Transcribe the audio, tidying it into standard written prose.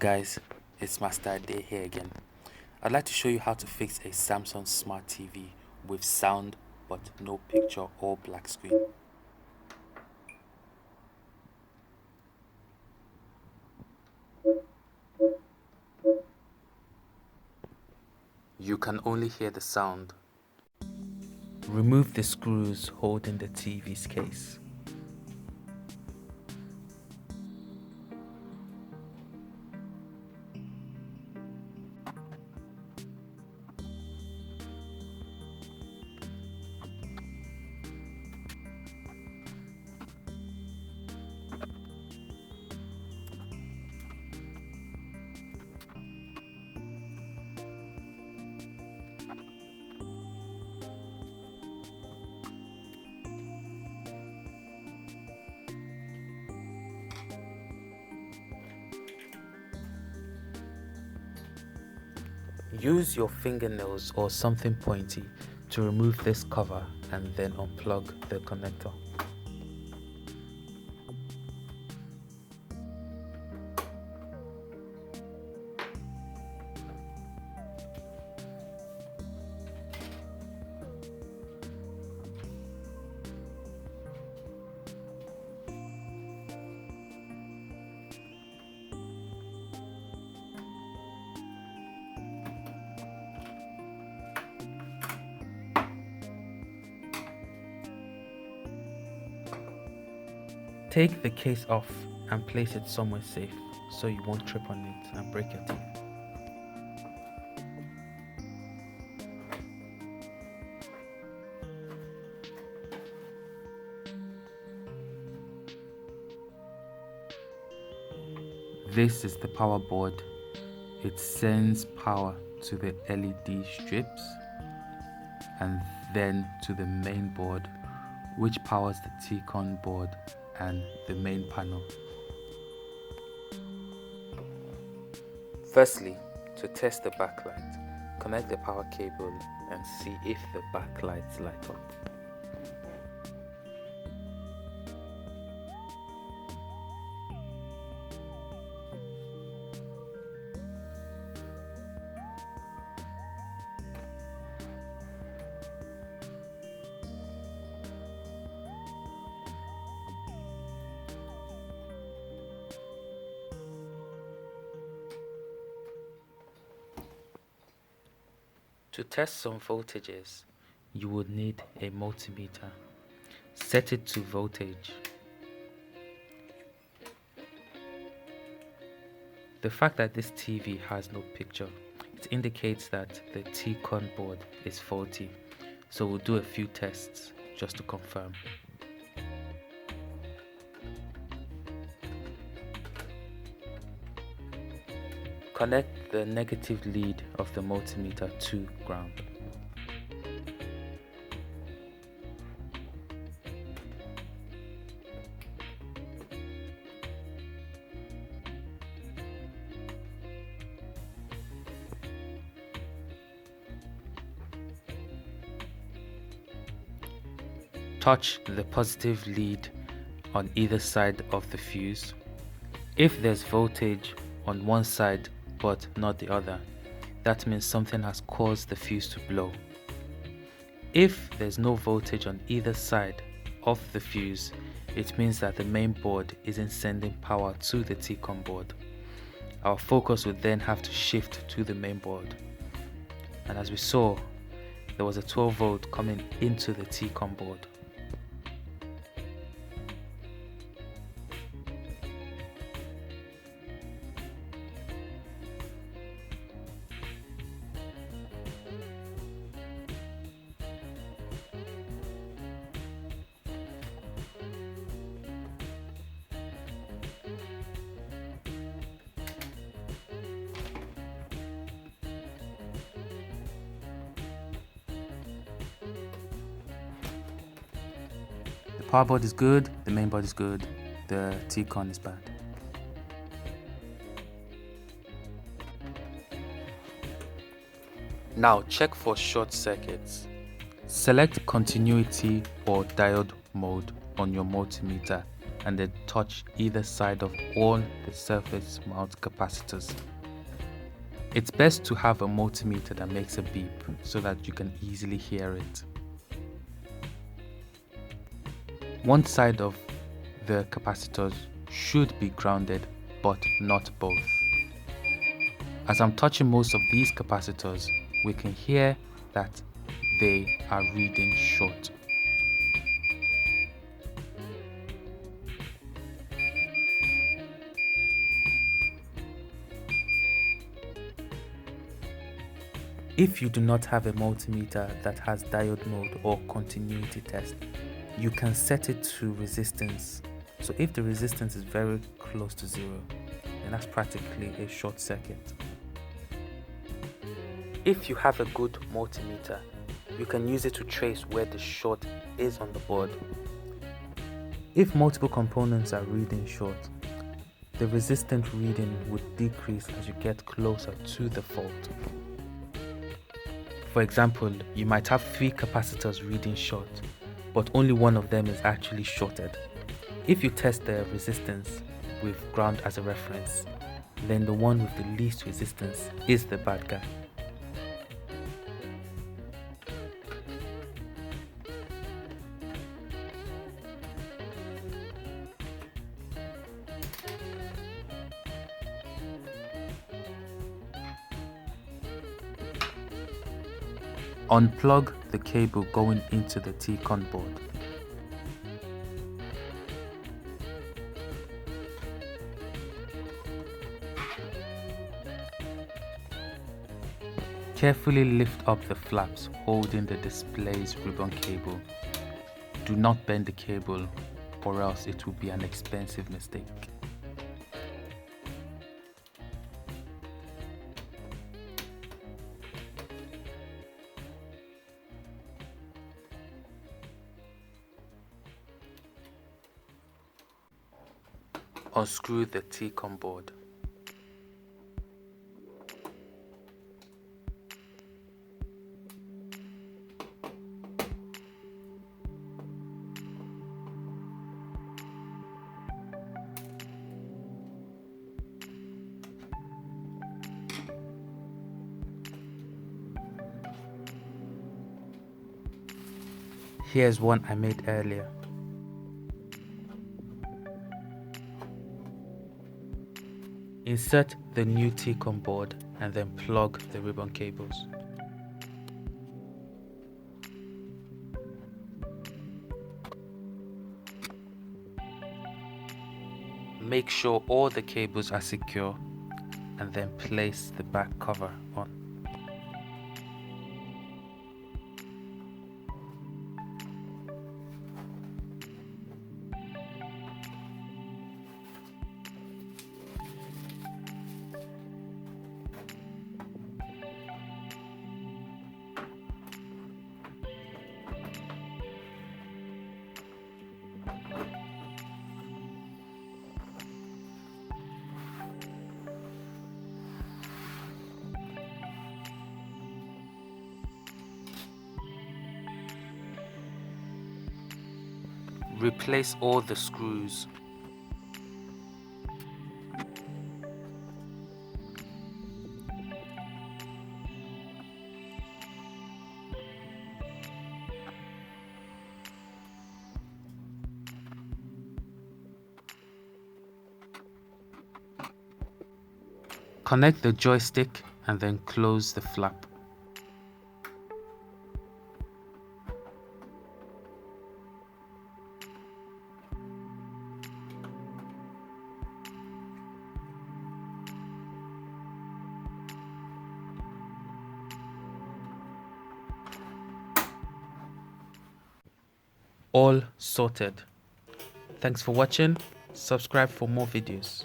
guys, it's Master Day here again. I'd like to show you how to fix a Samsung Smart TV with sound but no picture or black screen. You can only hear the sound. Remove the screws holding the TV's case. Use your fingernails or something pointy to remove this cover and then unplug the connector. Take the case off and place it somewhere safe so you won't trip on it and break your teeth. This is the power board. It sends power to the LED strips and then to the main board, which powers the T-Con board and the main panel. Firstly, to test the backlight, connect the power cable and see if the backlights light up. To test some voltages, you would need a multimeter. Set it to voltage. The fact that this TV has no picture, it indicates that the T-Con board is faulty. So we'll do a few tests just to confirm. Connect the negative lead of the multimeter to ground. Touch the positive lead on either side of the fuse. If there's voltage on one side but not the other, that means something has caused the fuse to blow. If there's no voltage on either side of the fuse, it means that the main board isn't sending power to the T-Con board. Our focus would then have to shift to the main board. And as we saw, there was a 12 volt coming into the T-Con board. The power board is good, the main board is good, the T-Con is bad. Now check for short circuits. Select continuity or diode mode on your multimeter and then touch either side of all the surface mount capacitors. It's best to have a multimeter that makes a beep so that you can easily hear it. One side of the capacitors should be grounded, but not both. As I'm touching most of these capacitors, we can hear that they are reading short. If you do not have a multimeter that has diode mode or continuity test, you can set it to resistance. So if the resistance is very close to zero, then that's practically a short circuit. If you have a good multimeter, you can use it to trace where the short is on the board. If multiple components are reading short, the resistant reading would decrease as you get closer to the fault. For example, you might have 3 capacitors reading short, but only one of them is actually shorted. If you test the resistance with ground as a reference, then the one with the least resistance is the bad guy. Unplug the cable going into the T-con board. Carefully lift up the flaps holding the display's ribbon cable. Do not bend the cable or else it will be an expensive mistake. Unscrew the T-con board. Here's one I made earlier. Insert the new T-con board and then plug the ribbon cables. Make sure all the cables are secure and then place the back cover on. Replace all the screws. Connect the joystick and then close the flap. All sorted. Thanks for watching. Subscribe for more videos.